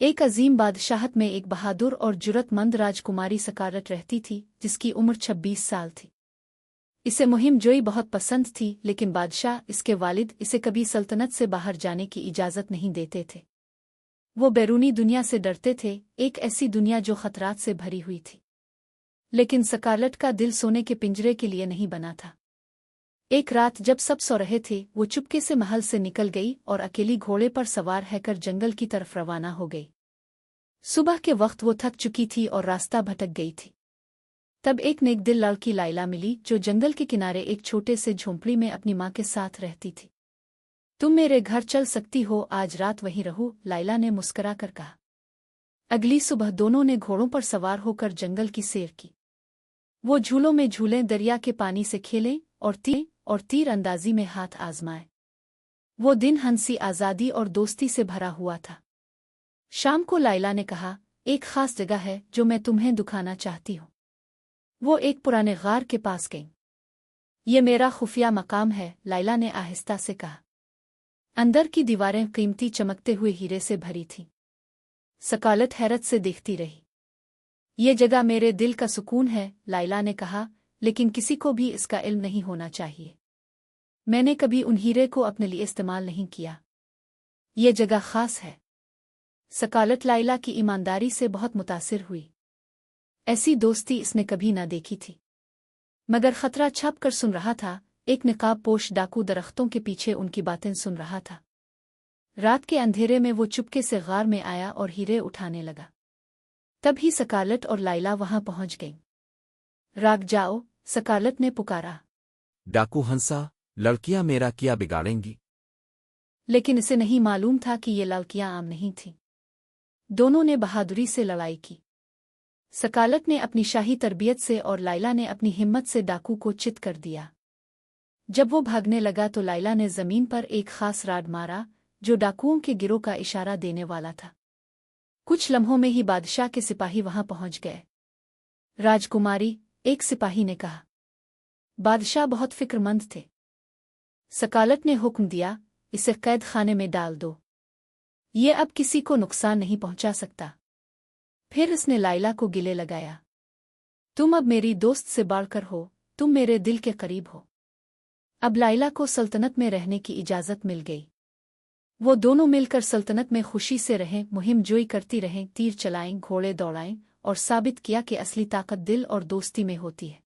एक अजीम बादशाहत में एक बहादुर और जुर्रतमंद राजकुमारी सकारत रहती थी, जिसकी उम्र 26 साल थी। इसे मुहिम जोई बहुत पसंद थी, लेकिन बादशाह इसके वालिद इसे कभी सल्तनत से बाहर जाने की इजाज़त नहीं देते थे। वो बैरूनी दुनिया से डरते थे, एक ऐसी दुनिया जो खतरात से भरी हुई थी। लेकिन स्कारलेट का दिल सोने के पिंजरे के लिए नहीं बना था। एक रात जब सब सो रहे थे, वो चुपके से महल से निकल गई और अकेली घोड़े पर सवार रहकर जंगल की तरफ रवाना हो गई। सुबह के वक्त वो थक चुकी थी और रास्ता भटक गई थी। तब एक नेक दिल लड़की लाइला मिली, जो जंगल के किनारे एक छोटे से झोंपड़ी में अपनी माँ के साथ रहती थी। तुम मेरे घर चल सकती हो, आज रात वहीं रहो, लाइला ने मुस्करा कर कहा। अगली सुबह दोनों ने घोड़ों पर सवार होकर जंगल की सैर की। वो झूलों में झूलें, दरिया के पानी से खेलें और तीर अंदाजी में हाथ आजमाए। वो दिन हंसी, आज़ादी और दोस्ती से भरा हुआ था। शाम को लाइला ने कहा, एक खास जगह है जो मैं तुम्हें दिखाना चाहती हूँ। वो एक पुराने गार के पास गई। ये मेरा खुफिया मकाम है, लाइला ने आहिस्ता से कहा। अंदर की दीवारें कीमती चमकते हुए हीरे से भरी थीं। स्कारलेट हैरत से देखती रही। ये जगह मेरे दिल का सुकून है, लाइला ने कहा, लेकिन किसी को भी इसका इल्म नहीं होना चाहिए। मैंने कभी उन हीरे को अपने लिए इस्तेमाल नहीं किया। ये जगह खास है। स्कारलेट लाइला की ईमानदारी से बहुत मुतासिर हुई। ऐसी दोस्ती इसने कभी ना देखी थी। मगर खतरा छप कर सुन रहा था। एक निकाब पोश डाकू दरख्तों के पीछे उनकी बातें सुन रहा था। रात के अंधेरे में वो चुपके से गार में आया और हीरे उठाने लगा। तभी स्कारलेट और लाइला वहां पहुंच गईं। राग जाओ, स्कारलेट ने पुकारा। डाकू हंसा, लड़कियां मेरा क्या बिगाड़ेंगी? लेकिन इसे नहीं मालूम था कि ये लड़कियां आम नहीं थीं। दोनों ने बहादुरी से लड़ाई की। स्कारलेट ने अपनी शाही तरबियत से और लाइला ने अपनी हिम्मत से डाकू को चित कर दिया। जब वो भागने लगा तो लाइला ने जमीन पर एक खास राड मारा, जो डाकुओं के गिरोह का इशारा देने वाला था। कुछ लम्हों में ही बादशाह के सिपाही वहां पहुंच गए। राजकुमारी, एक सिपाही ने कहा। बादशाह बहुत फिक्रमंद थे। स्कारलेट ने हुक्म दिया, इसे कैद खाने में डाल दो। ये अब किसी को नुकसान नहीं पहुंचा सकता। फिर उसने लाइला को गिले लगाया। तुम अब मेरी दोस्त से बढ़कर हो, तुम मेरे दिल के करीब हो। अब लाइला को सल्तनत में रहने की इजाज़त मिल गई। वो दोनों मिलकर सल्तनत में खुशी से रहें, मुहिम जोई करती रहें, तीर चलाएं, घोड़े दौड़ाएं और साबित किया कि असली ताकत दिल और दोस्ती में होती है।